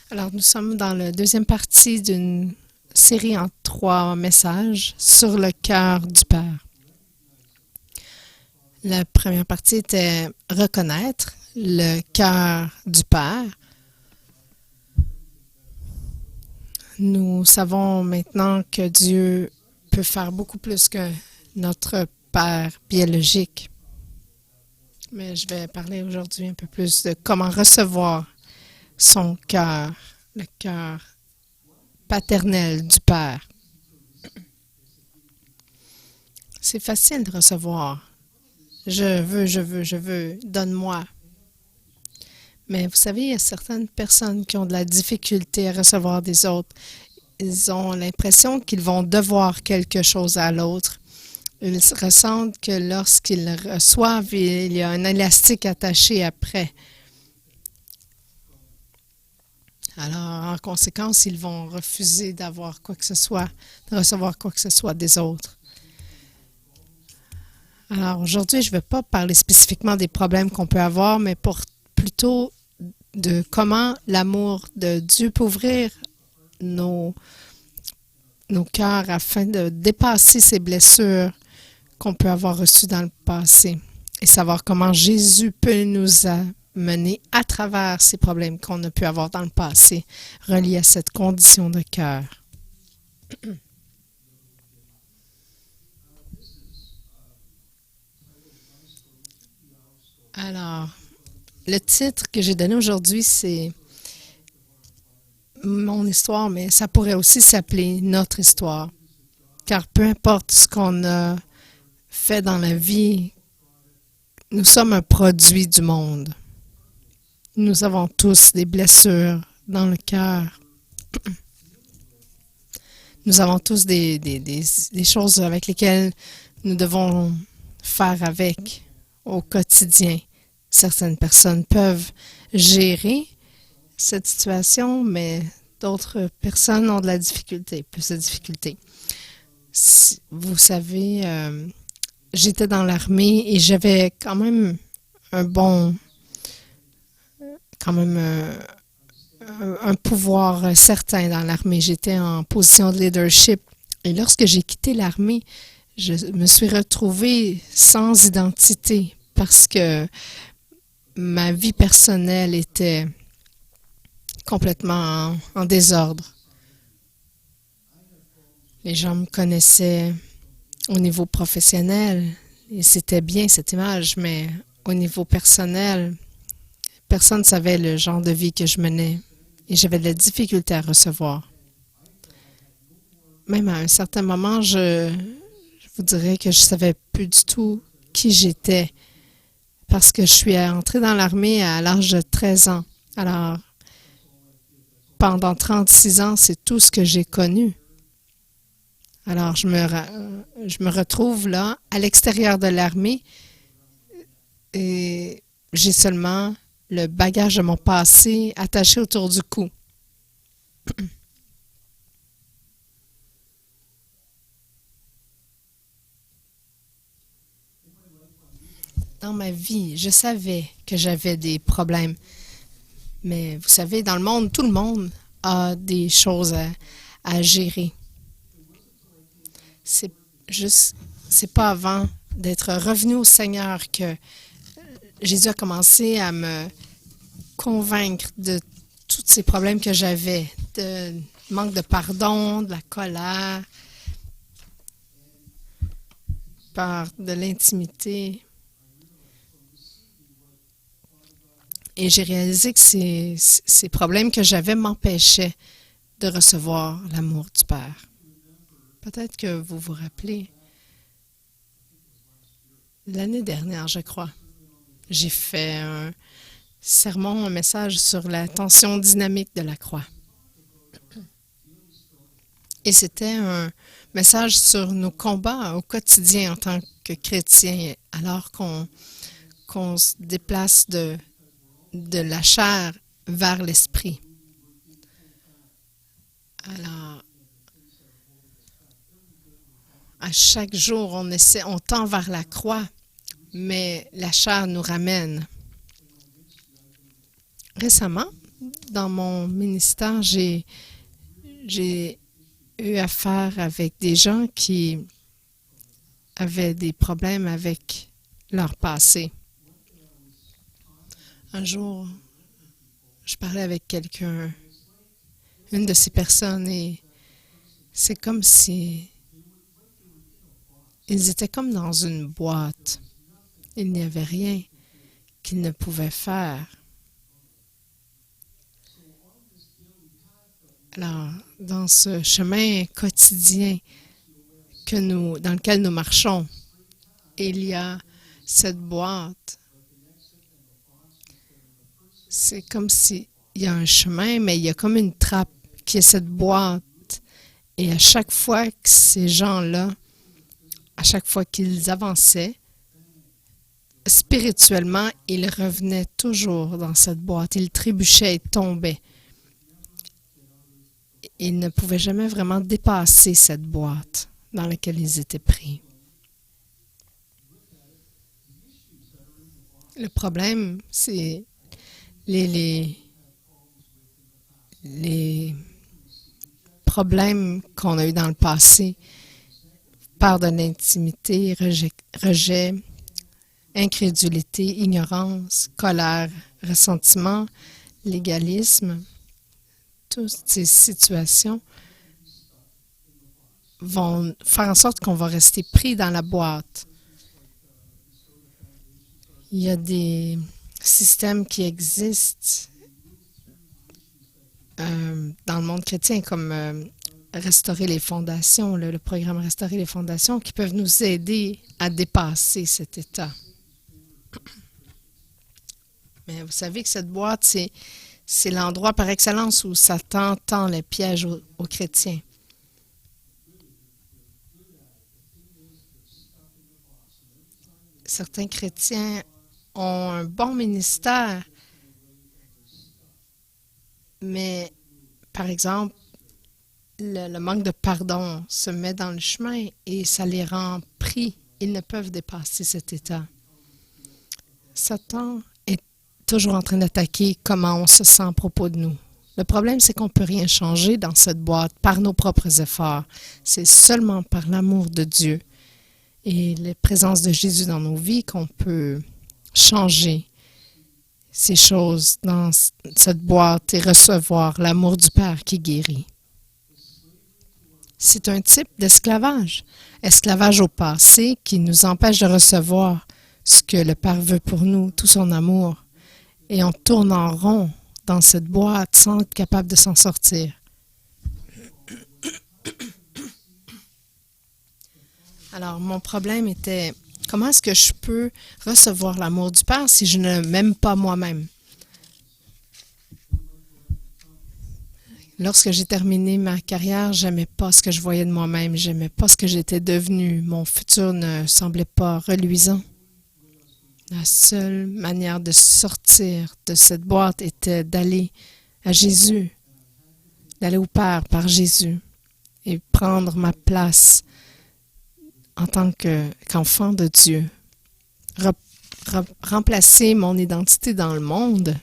Alors, nous sommes dans la deuxième partie d'une série en 3 messages sur le cœur du Père. La première partie était reconnaître le cœur du Père. Nous savons maintenant que Dieu peut faire beaucoup plus que notre Père biologique. Mais je vais parler aujourd'hui un peu plus de comment recevoir son cœur, le cœur paternel du Père. C'est facile de recevoir. Je veux, donne-moi. Mais vous savez, il y a certaines personnes qui ont de la difficulté à recevoir des autres. Ils ont l'impression qu'ils vont devoir quelque chose à l'autre. Ils ressentent que lorsqu'ils reçoivent, il y a un élastique attaché après. Alors, en conséquence, ils vont refuser d'avoir quoi que ce soit, de recevoir quoi que ce soit des autres. Alors, aujourd'hui, je ne vais pas parler spécifiquement des problèmes qu'on peut avoir, mais plutôt de comment l'amour de Dieu peut ouvrir nos cœurs afin de dépasser ces blessures qu'on peut avoir reçues dans le passé et savoir comment Jésus peut nous amener à travers ces problèmes qu'on a pu avoir dans le passé reliés à cette condition de cœur. Alors, le titre que j'ai donné aujourd'hui, c'est mon histoire, mais ça pourrait aussi s'appeler notre histoire. Car peu importe ce qu'on a fait dans la vie, nous sommes un produit du monde. Nous avons tous des blessures dans le cœur. Nous avons tous des choses avec lesquelles nous devons faire avec au quotidien. Certaines personnes peuvent gérer cette situation, mais d'autres personnes ont de la difficulté, plus de difficulté. Vous savez, j'étais dans l'armée et j'avais quand même un pouvoir certain dans l'armée. J'étais en position de leadership. Et lorsque j'ai quitté l'armée, je me suis retrouvée sans identité parce que ma vie personnelle était complètement en désordre. Les gens me connaissaient au niveau professionnel et c'était bien cette image, mais au niveau personnel, personne ne savait le genre de vie que je menais et j'avais de la difficulté à recevoir. Même à un certain moment, je vous dirais que je ne savais plus du tout qui j'étais parce que je suis entrée dans l'armée à l'âge de 13 ans. Alors, pendant 36 ans, c'est tout ce que j'ai connu. Alors, je me retrouve là, à l'extérieur de l'armée, et j'ai seulement le bagage de mon passé attaché autour du cou. Dans ma vie, je savais que j'avais des problèmes. Mais vous savez, dans le monde, tout le monde a des choses à gérer. C'est pas avant d'être revenu au Seigneur que Jésus a commencé à me convaincre de tous ces problèmes que j'avais, de manque de pardon, de la colère, peur de l'intimité. Et j'ai réalisé que ces problèmes que j'avais m'empêchaient de recevoir l'amour du Père. Peut-être que vous vous rappelez, l'année dernière, je crois, j'ai fait un sermon, un message sur la tension dynamique de la croix. Et c'était un message sur nos combats au quotidien en tant que chrétiens, alors qu'on se déplace de la chair vers l'esprit. Alors, à chaque jour, on tend vers la croix, mais la chair nous ramène. Récemment, Dans mon ministère, j'ai eu affaire avec des gens qui avaient des problèmes avec leur passé. Un jour, je parlais avec quelqu'un, une de ces personnes, et c'est comme si ils étaient comme dans une boîte. Il n'y avait rien qu'ils ne pouvaient faire. Alors, dans ce chemin quotidien dans lequel nous marchons, il y a cette boîte. C'est comme s'il y a un chemin, mais il y a comme une trappe qui est cette boîte. Et à chaque fois que ces gens-là, à chaque fois qu'ils avançaient, spirituellement, ils revenaient toujours dans cette boîte. Ils trébuchaient et tombaient. Ils ne pouvaient jamais vraiment dépasser cette boîte dans laquelle ils étaient pris. Le problème, c'est les problèmes qu'on a eus dans le passé, peur de l'intimité, rejet, incrédulité, ignorance, colère, ressentiment, légalisme. Toutes ces situations vont faire en sorte qu'on va rester pris dans la boîte. Il y a des systèmes qui existent dans le monde chrétien, comme Restaurer les fondations, le programme Restaurer les fondations, qui peuvent nous aider à dépasser cet état. Mais vous savez que cette boîte, c'est l'endroit par excellence où Satan tend les pièges aux chrétiens. Certains chrétiens ont un bon ministère, mais par exemple, le manque de pardon se met dans le chemin et ça les rend pris. Ils ne peuvent dépasser cet état. Satan est toujours en train d'attaquer comment on se sent à propos de nous. Le problème, c'est qu'on ne peut rien changer dans cette boîte par nos propres efforts. C'est seulement par l'amour de Dieu et la présence de Jésus dans nos vies qu'on peut changer ces choses dans cette boîte et recevoir l'amour du Père qui guérit. C'est un type d'esclavage. Esclavage au passé qui nous empêche de recevoir ce que le Père veut pour nous, tout son amour. Et on tourne en rond dans cette boîte sans être capable de s'en sortir. Alors, mon problème était, comment est-ce que je peux recevoir l'amour du Père si je ne m'aime pas moi-même? Lorsque j'ai terminé ma carrière, j'aimais pas ce que je voyais de moi-même, j'aimais pas ce que j'étais devenue. Mon futur ne semblait pas reluisant. La seule manière de sortir de cette boîte était d'aller à Jésus, d'aller au Père par Jésus et prendre ma place en tant qu'enfant de Dieu. Remplacer mon identité dans le monde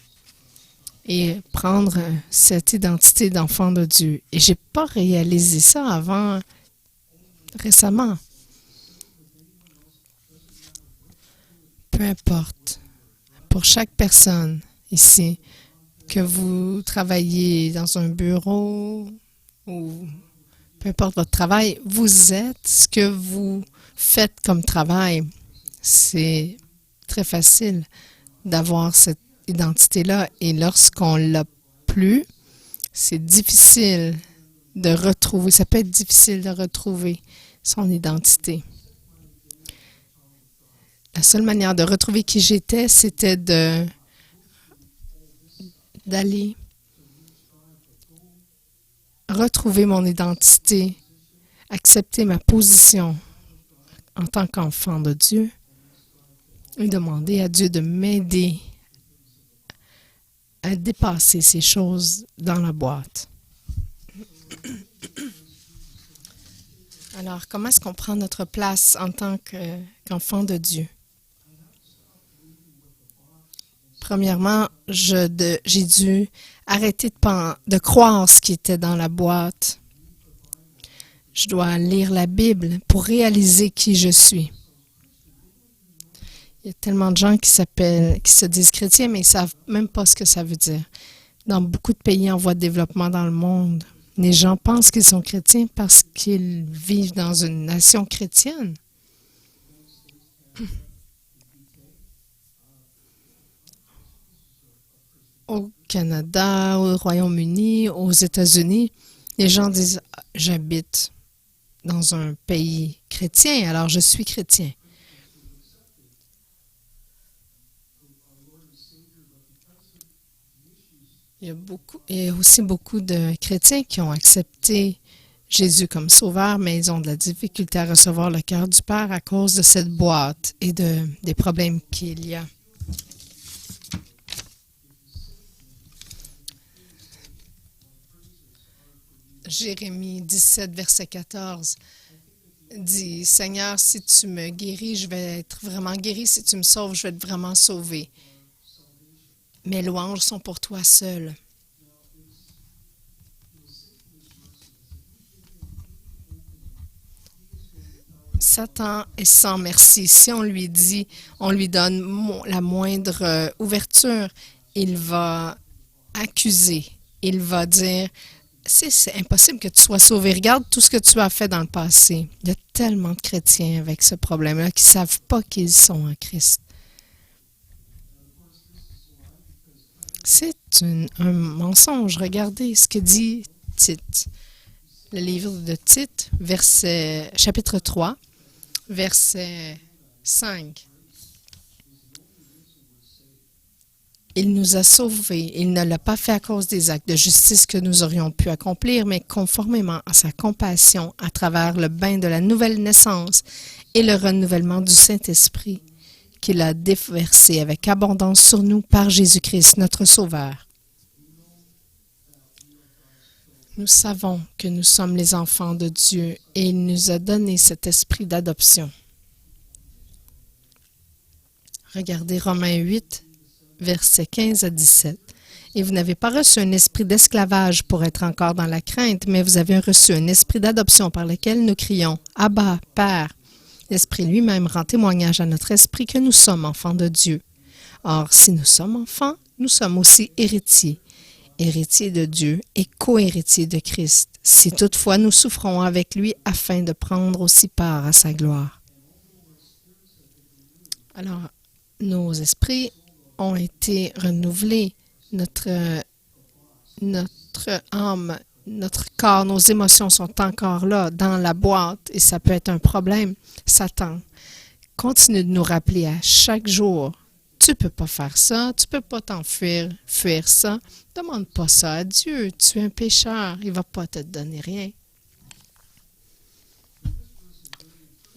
et prendre cette identité d'enfant de Dieu. Et j'ai pas réalisé ça avant récemment. Peu importe, pour chaque personne ici, que vous travaillez dans un bureau ou peu importe votre travail, vous êtes ce que vous faites comme travail. C'est très facile d'avoir cette identité-là et lorsqu'on l'a plus, c'est difficile de retrouver, ça peut être difficile de retrouver son identité. La seule manière de retrouver qui j'étais, c'était d'aller retrouver mon identité, accepter ma position en tant qu'enfant de Dieu et demander à Dieu de m'aider à dépasser ces choses dans la boîte. Alors, comment est-ce qu'on prend notre place en tant qu'enfant de Dieu? Premièrement, j'ai dû arrêter de croire ce qui était dans la boîte. Je dois lire la Bible pour réaliser qui je suis. Il y a tellement de gens qui se disent chrétiens, mais ils ne savent même pas ce que ça veut dire. Dans beaucoup de pays en voie de développement dans le monde, les gens pensent qu'ils sont chrétiens parce qu'ils vivent dans une nation chrétienne. Au Canada, au Royaume-Uni, aux États-Unis, les gens disent « J'habite dans un pays chrétien, alors je suis chrétien ». Il y a aussi beaucoup de chrétiens qui ont accepté Jésus comme sauveur, mais ils ont de la difficulté à recevoir le cœur du Père à cause de cette boîte et des problèmes qu'il y a. Jérémie 17, verset 14 dit « Seigneur, si tu me guéris, je vais être vraiment guéri. Si tu me sauves, je vais être vraiment sauvé. Mes louanges sont pour toi seul. » Satan est sans merci. Si on lui dit, on lui donne la moindre ouverture, il va accuser. Il va dire « C'est impossible que tu sois sauvé. Regarde tout ce que tu as fait dans le passé. » Il y a tellement de chrétiens avec ce problème-là qui ne savent pas qu'ils sont en Christ. C'est un mensonge. Regardez ce que dit Tite. Le livre de Tite, chapitre 3, verset 5. Il nous a sauvés. Il ne l'a pas fait à cause des actes de justice que nous aurions pu accomplir, mais conformément à sa compassion à travers le bain de la nouvelle naissance et le renouvellement du Saint-Esprit qu'il a déversé avec abondance sur nous par Jésus-Christ, notre Sauveur. Nous savons que nous sommes les enfants de Dieu et il nous a donné cet esprit d'adoption. Regardez Romains 8, versets 15 à 17. « Et vous n'avez pas reçu un esprit d'esclavage pour être encore dans la crainte, mais vous avez reçu un esprit d'adoption par lequel nous crions « Abba, Père ». L'Esprit lui-même rend témoignage à notre esprit que nous sommes enfants de Dieu. Or, si nous sommes enfants, nous sommes aussi héritiers, héritiers de Dieu et co-héritiers de Christ, si toutefois nous souffrons avec lui afin de prendre aussi part à sa gloire. Alors, nos esprits ont été renouvelés, notre âme, notre corps, nos émotions sont encore là, dans la boîte, et ça peut être un problème. Satan continue de nous rappeler à chaque jour, tu ne peux pas faire ça, tu ne peux pas t'enfuir, fuir ça. Demande pas ça à Dieu, tu es un pécheur, il ne va pas te donner rien.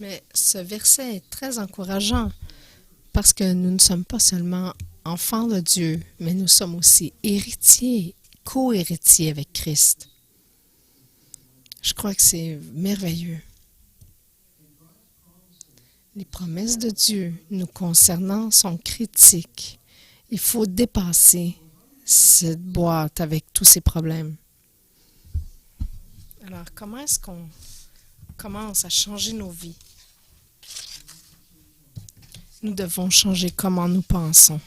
Mais ce verset est très encourageant parce que nous ne sommes pas seulement enfants de Dieu, mais nous sommes aussi héritiers, co-héritiers avec Christ. Je crois que c'est merveilleux. Les promesses de Dieu nous concernant sont critiques. Il faut dépasser cette boîte avec tous ces problèmes. Alors, comment est-ce qu'on commence à changer nos vies? Nous devons changer comment nous pensons.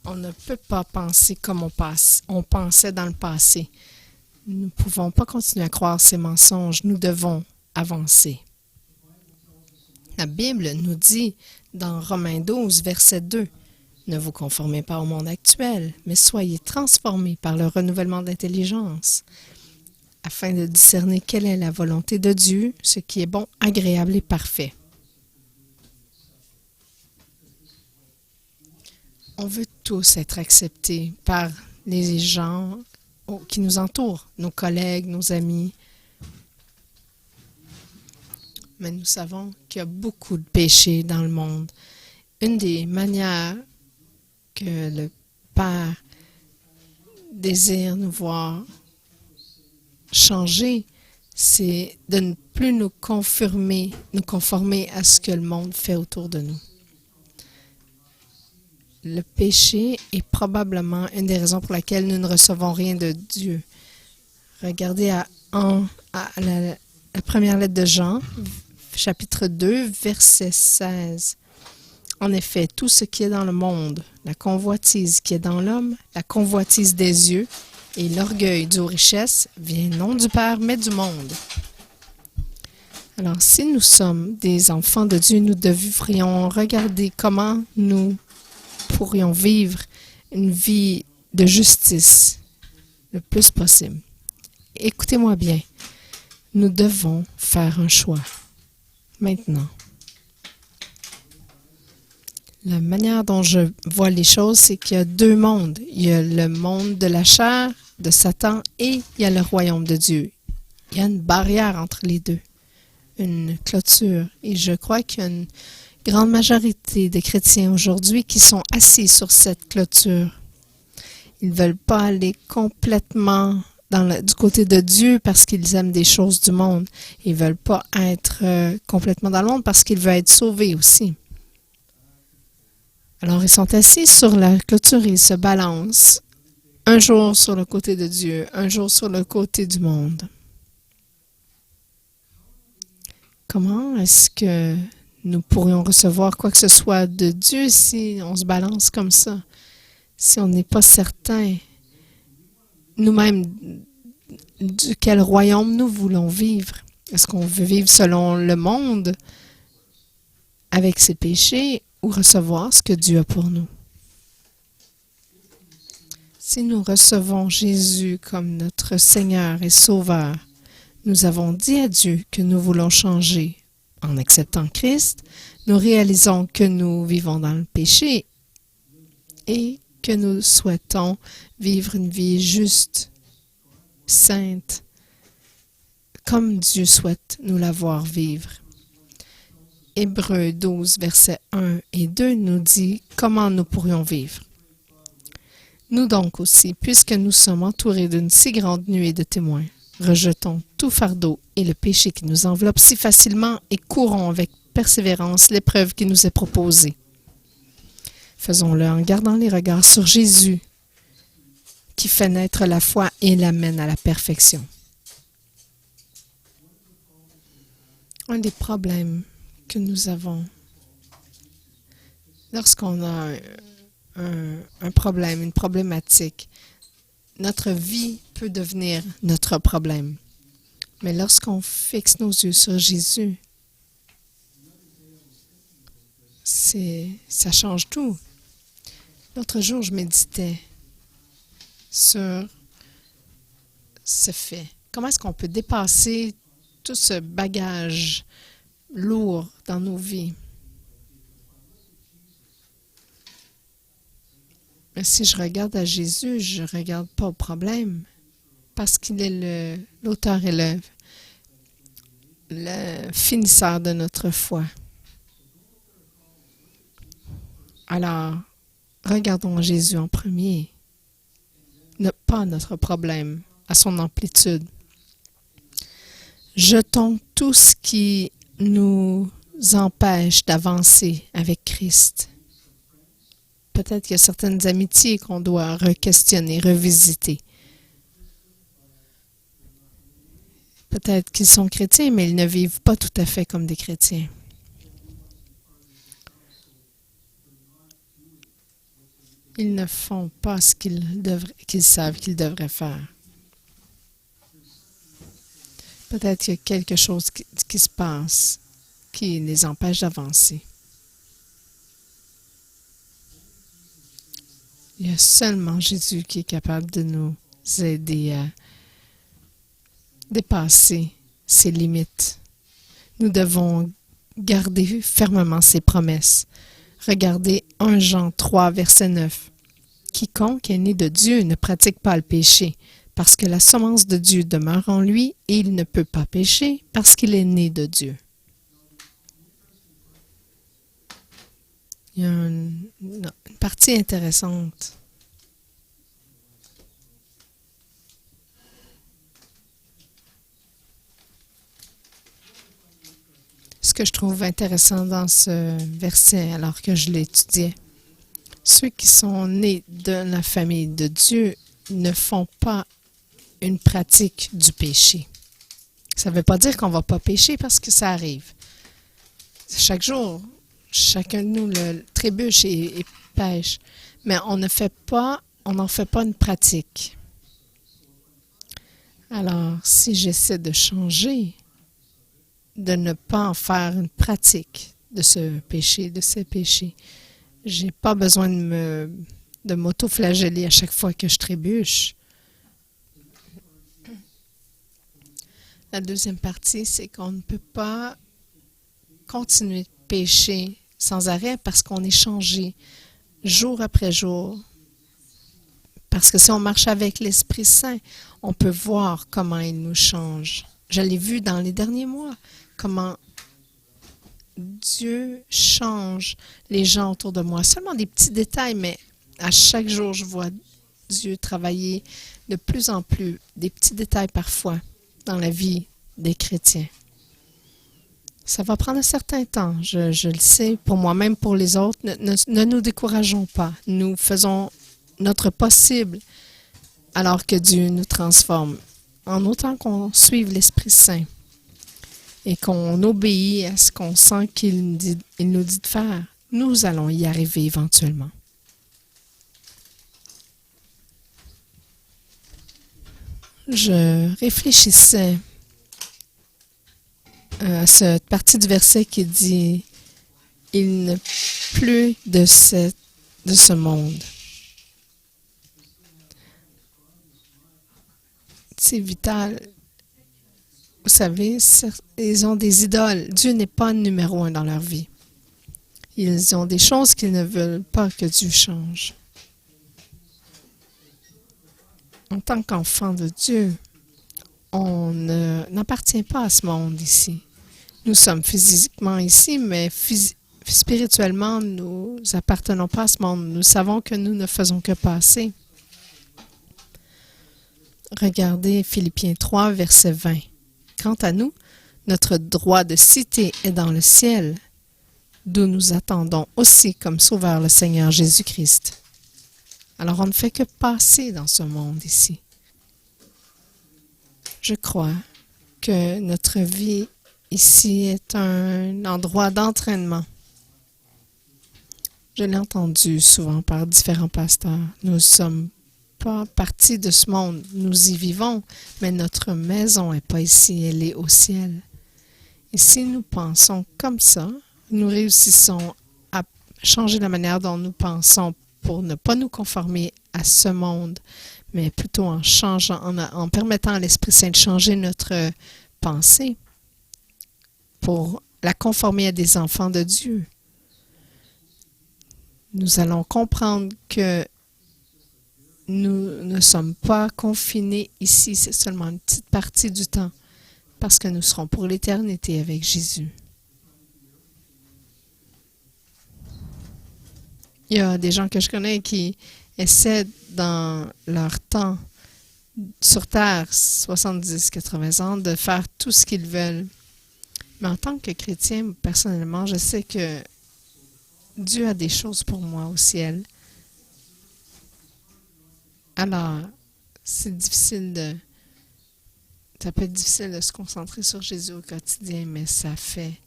On ne peut pas penser comme on pensait dans le passé. Nous ne pouvons pas continuer à croire ces mensonges. Nous devons avancer. La Bible nous dit dans Romains 12, verset 2, « Ne vous conformez pas au monde actuel, mais soyez transformés par le renouvellement d'intelligence, afin de discerner quelle est la volonté de Dieu, ce qui est bon, agréable et parfait. » On veut tous être acceptés par les gens qui nous entourent, nos collègues, nos amis. Mais nous savons qu'il y a beaucoup de péchés dans le monde. Une des manières que le Père désire nous voir changer, c'est de ne plus nous conformer à ce que le monde fait autour de nous. Le péché est probablement une des raisons pour laquelle nous ne recevons rien de Dieu. Regardez la première lettre de Jean, chapitre 2, verset 16. En effet, tout ce qui est dans le monde, la convoitise qui est dans l'homme, la convoitise des yeux et l'orgueil aux richesses, vient non du Père, mais du monde. Alors, si nous sommes des enfants de Dieu, nous devrions regarder comment nous pourrions vivre une vie de justice le plus possible. Écoutez-moi bien, nous devons faire un choix maintenant. La manière dont je vois les choses, c'est qu'il y a deux mondes. Il y a le monde de la chair, de Satan, et il y a le royaume de Dieu. Il y a une barrière entre les deux, une clôture. Et je crois qu'il y a une grande majorité de chrétiens aujourd'hui qui sont assis sur cette clôture. Ils ne veulent pas aller complètement du côté de Dieu parce qu'ils aiment des choses du monde. Ils ne veulent pas être complètement dans le monde parce qu'ils veulent être sauvés aussi. Alors, ils sont assis sur la clôture et ils se balancent. Un jour sur le côté de Dieu, un jour sur le côté du monde. Comment est-ce que nous pourrions recevoir quoi que ce soit de Dieu si on se balance comme ça? Si on n'est pas certain nous-mêmes de quel royaume nous voulons vivre? Est-ce qu'on veut vivre selon le monde avec ses péchés ou recevoir ce que Dieu a pour nous? Si nous recevons Jésus comme notre Seigneur et Sauveur, nous avons dit à Dieu que nous voulons changer. En acceptant Christ, nous réalisons que nous vivons dans le péché et que nous souhaitons vivre une vie juste, sainte, comme Dieu souhaite nous la voir vivre. Hébreux 12, versets 1 et 2 nous dit comment nous pourrions vivre. Nous donc aussi, puisque nous sommes entourés d'une si grande nuée de témoins, rejetons tout fardeau et le péché qui nous enveloppe si facilement et courons avec persévérance l'épreuve qui nous est proposée. Faisons-le en gardant les regards sur Jésus, qui fait naître la foi et l'amène à la perfection. Un des problèmes que nous avons lorsqu'on a un problème, une problématique, notre vie peut devenir notre problème. Mais lorsqu'on fixe nos yeux sur Jésus, ça change tout. L'autre jour, je méditais sur ce fait. Comment est-ce qu'on peut dépasser tout ce bagage lourd dans nos vies? Mais si je regarde à Jésus, je ne regarde pas au problème parce qu'il est l'auteur et le finisseur de notre foi. Alors, regardons Jésus en premier, pas notre problème, à son amplitude. Jetons tout ce qui nous empêche d'avancer avec Christ. Peut-être qu'il y a certaines amitiés qu'on doit re-questionner, revisiter. Peut-être qu'ils sont chrétiens, mais ils ne vivent pas tout à fait comme des chrétiens. Ils ne font pas ce qu'ils savent qu'ils devraient faire. Peut-être qu'il y a quelque chose qui se passe qui les empêche d'avancer. Il y a seulement Jésus qui est capable de nous aider à dépasser ses limites. Nous devons garder fermement ses promesses. Regardez 1 Jean 3, verset 9. Quiconque est né de Dieu ne pratique pas le péché, parce que la semence de Dieu demeure en lui et il ne peut pas pécher parce qu'il est né de Dieu. Il y a une partie intéressante. Ce que je trouve intéressant dans ce verset, alors que je l'étudiais, ceux qui sont nés de la famille de Dieu ne font pas une pratique du péché. Ça ne veut pas dire qu'on ne va pas pécher parce que ça arrive. Chaque jour, chacun de nous le trébuche et pêche. Mais on n'en fait pas une pratique. Alors, si j'essaie de changer, de ne pas en faire une pratique de ce péché, de ces péchés, j'ai pas besoin de m'auto-flageller à chaque fois que je trébuche. La deuxième partie, c'est qu'on ne peut pas continuer de pécher sans arrêt parce qu'on est changé jour après jour. Parce que si on marche avec l'Esprit Saint, on peut voir comment il nous change. Je l'ai vu dans les derniers mois, comment Dieu change les gens autour de moi. Seulement des petits détails, mais à chaque jour, je vois Dieu travailler de plus en plus, des petits détails parfois, dans la vie des chrétiens. Ça va prendre un certain temps, je le sais, pour moi-même, pour les autres. Ne nous décourageons pas. Nous faisons notre possible alors que Dieu nous transforme. En autant qu'on suive l'Esprit Saint et qu'on obéit à ce qu'on sent qu'il nous dit de faire, nous allons y arriver éventuellement. Je réfléchissais à cette partie du verset qui dit « Il n'est plus de ce monde ». C'est vital. Vous savez, ils ont des idoles. Dieu n'est pas numéro 1 dans leur vie. Ils ont des choses qu'ils ne veulent pas que Dieu change. En tant qu'enfant de Dieu, on n'appartient pas à ce monde ici. Nous sommes physiquement ici, mais spirituellement, nous n'appartenons pas à ce monde. Nous savons que nous ne faisons que passer. Regardez Philippiens 3, verset 20. Quant à nous, notre droit de cité est dans le ciel, d'où nous attendons aussi comme sauveur le Seigneur Jésus-Christ. Alors on ne fait que passer dans ce monde ici. Je crois que notre vie ici est un endroit d'entraînement. Je l'ai entendu souvent par différents pasteurs. Nous ne sommes pas partie de ce monde. Nous y vivons, mais notre maison n'est pas ici, elle est au ciel. Et si nous pensons comme ça, nous réussissons à changer la manière dont nous pensons pour ne pas nous conformer à ce monde, mais plutôt en changeant, en permettant à l'Esprit Saint de changer notre pensée pour la conformer à des enfants de Dieu. Nous allons comprendre que nous ne sommes pas confinés ici, c'est seulement une petite partie du temps, parce que nous serons pour l'éternité avec Jésus. Il y a des gens que je connais qui essaient dans leur temps sur Terre, 70-80 ans, de faire tout ce qu'ils veulent. Mais en tant que chrétien, personnellement, je sais que Dieu a des choses pour moi au ciel. Alors, ça peut être difficile de se concentrer sur Jésus au quotidien, mais ça fait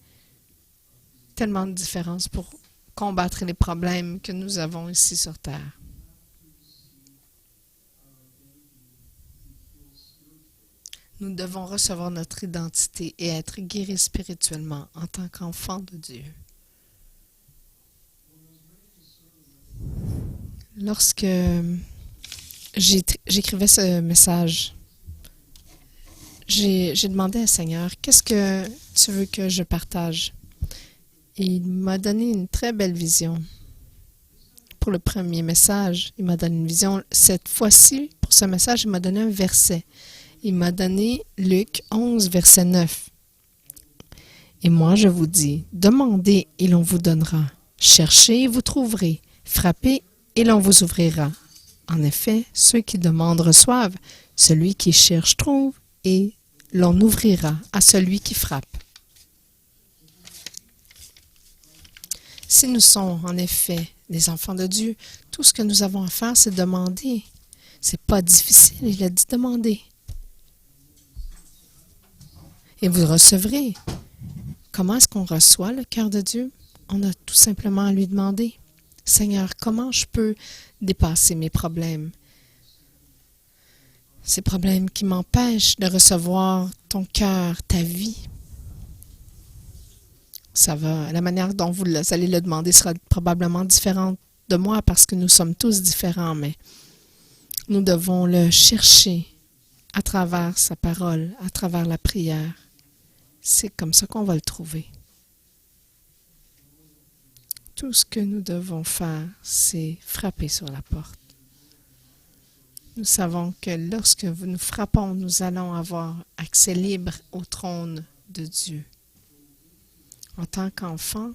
tellement de différence pour combattre les problèmes que nous avons ici sur Terre. Nous devons recevoir notre identité et être guéris spirituellement en tant qu'enfants de Dieu. Lorsque j'écrivais ce message, j'ai demandé au Seigneur, qu'est-ce que tu veux que je partage? Et il m'a donné une très belle vision. Pour le premier message, il m'a donné une vision. Cette fois-ci, pour ce message, il m'a donné un verset. Il m'a donné Luc 11, verset 9. Et moi, je vous dis, demandez et l'on vous donnera. Cherchez et vous trouverez. Frappez et l'on vous ouvrira. En effet, ceux qui demandent reçoivent. Celui qui cherche trouve et l'on ouvrira à celui qui frappe. Si nous sommes en effet les enfants de Dieu, tout ce que nous avons à faire, c'est demander. C'est pas difficile, il a dit demander. Et vous recevrez. Comment est-ce qu'on reçoit le cœur de Dieu? On a tout simplement à lui demander. Seigneur, comment je peux dépasser mes problèmes? Ces problèmes qui m'empêchent de recevoir ton cœur, ta vie. La manière dont vous allez le demander sera probablement différente de moi parce que nous sommes tous différents, mais nous devons le chercher à travers sa parole, à travers la prière. C'est comme ça qu'on va le trouver. Tout ce que nous devons faire, c'est frapper sur la porte. Nous savons que lorsque nous frappons, nous allons avoir accès libre au trône de Dieu. En tant qu'enfants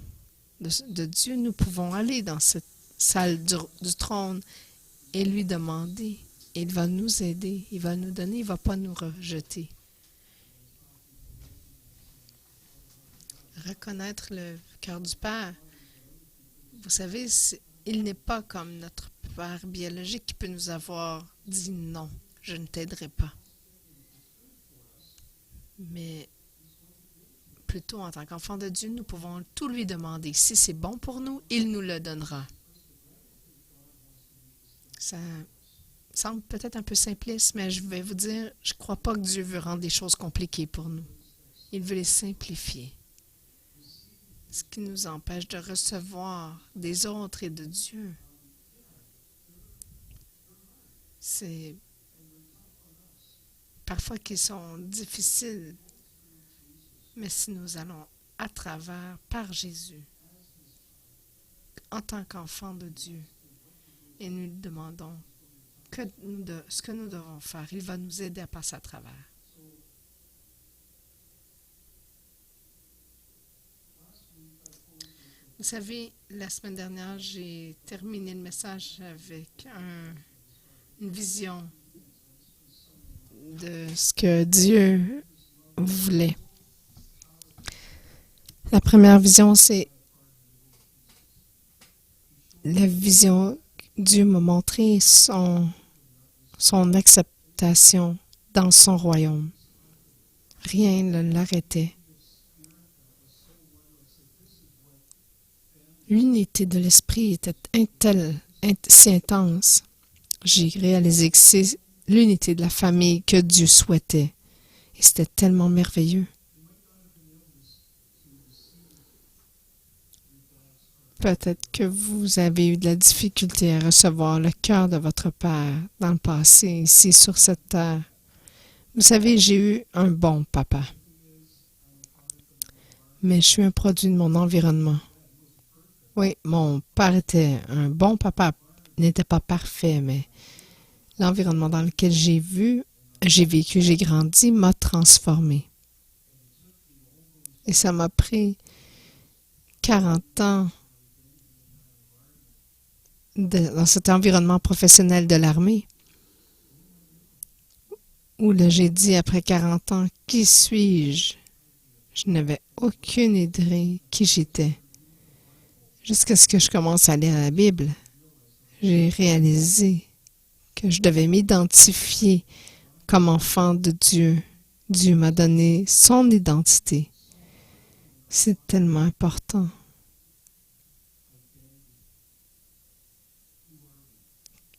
de Dieu, nous pouvons aller dans cette salle du trône et lui demander. Il va nous aider, il va nous donner, il ne va pas nous rejeter. Reconnaître le cœur du Père. Vous savez, il n'est pas comme notre Père biologique qui peut nous avoir dit non, je ne t'aiderai pas. Mais plutôt en tant qu'enfant de Dieu, nous pouvons tout lui demander. Si c'est bon pour nous, il nous le donnera. Ça semble peut-être un peu simpliste, mais je vais vous dire, je ne crois pas que Dieu veut rendre les choses compliquées pour nous. Il veut les simplifier. Ce qui nous empêche de recevoir des autres et de Dieu, c'est parfois qu'ils sont difficiles, mais si nous allons à travers, par Jésus, en tant qu'enfants de Dieu, et nous lui demandons ce que nous devons faire, il va nous aider à passer à travers. Vous savez, la semaine dernière, j'ai terminé le message avec une vision de ce que Dieu voulait. La première vision, c'est la vision que Dieu m'a montré son acceptation dans son royaume. Rien ne l'arrêtait. L'unité de l'esprit était si intense. J'ai réalisé que c'est l'unité de la famille que Dieu souhaitait. Et c'était tellement merveilleux. Peut-être que vous avez eu de la difficulté à recevoir le cœur de votre Père dans le passé, ici sur cette terre. Vous savez, j'ai eu un bon papa. Mais je suis un produit de mon environnement. Oui, mon père était un bon papa. Il n'était pas parfait, mais l'environnement dans lequel j'ai vécu, j'ai grandi, m'a transformé. Et ça m'a pris 40 ans dans cet environnement professionnel de l'armée, où là, j'ai dit après 40 ans, qui suis-je? Je n'avais aucune idée qui j'étais. Jusqu'à ce que je commence à lire la Bible, j'ai réalisé que je devais m'identifier comme enfant de Dieu. Dieu m'a donné son identité. C'est tellement important.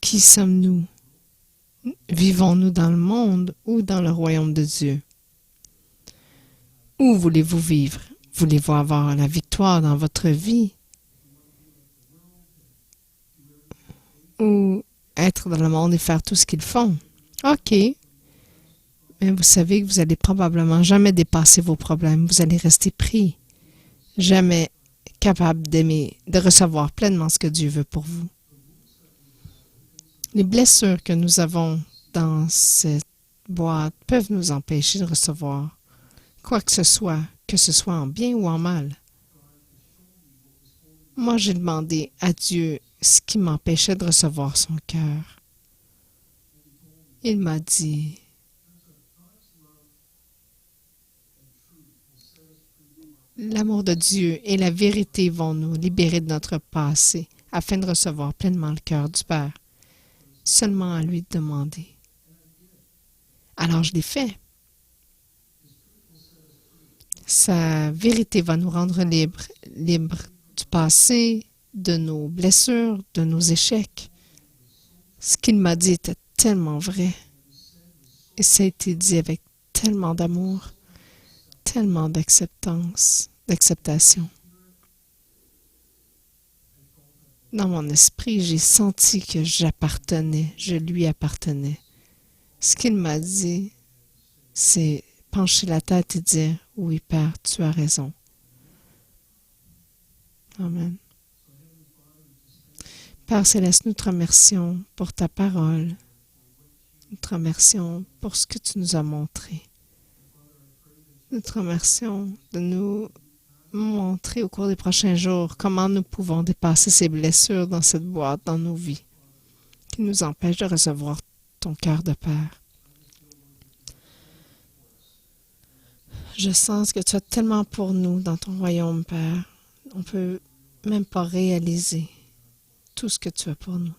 Qui sommes-nous? Vivons-nous dans le monde ou dans le royaume de Dieu? Où voulez-vous vivre? Voulez-vous avoir la victoire dans votre vie? Ou être dans le monde et faire tout ce qu'ils font? OK. Mais vous savez que vous allez probablement jamais dépasser vos problèmes. Vous allez rester pris. Jamais capable d'aimer, de recevoir pleinement ce que Dieu veut pour vous. Les blessures que nous avons dans cette boîte peuvent nous empêcher de recevoir quoi que ce soit en bien ou en mal. Moi, j'ai demandé à Dieu ce qui m'empêchait de recevoir son cœur. Il m'a dit, l'amour de Dieu et la vérité vont nous libérer de notre passé afin de recevoir pleinement le cœur du Père. Seulement à lui de demander. Alors je l'ai fait. Sa vérité va nous rendre libres, libres du passé, de nos blessures, de nos échecs. Ce qu'il m'a dit était tellement vrai. Et ça a été dit avec tellement d'amour, tellement d'acceptance, d'acceptation. Dans mon esprit, j'ai senti que j'appartenais, je lui appartenais. Ce qu'il m'a dit, c'est pencher la tête et dire « Oui, Père, tu as raison. » Amen. Père Céleste, nous te remercions pour ta parole. Nous te remercions pour ce que tu nous as montré. Nous te remercions de nous montrer au cours des prochains jours comment nous pouvons dépasser ces blessures dans cette boîte, dans nos vies, qui nous empêchent de recevoir ton cœur de Père. Je sens que tu as tellement pour nous dans ton royaume, Père. On ne peut même pas réaliser tout ce que tu as pour nous.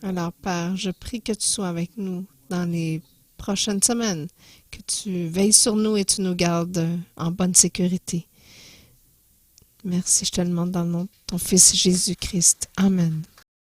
Alors, Père, je prie que tu sois avec nous dans les prochaines semaines, que tu veilles sur nous et tu nous gardes en bonne sécurité. Merci, je te le demande dans le nom de ton Fils Jésus-Christ. Amen.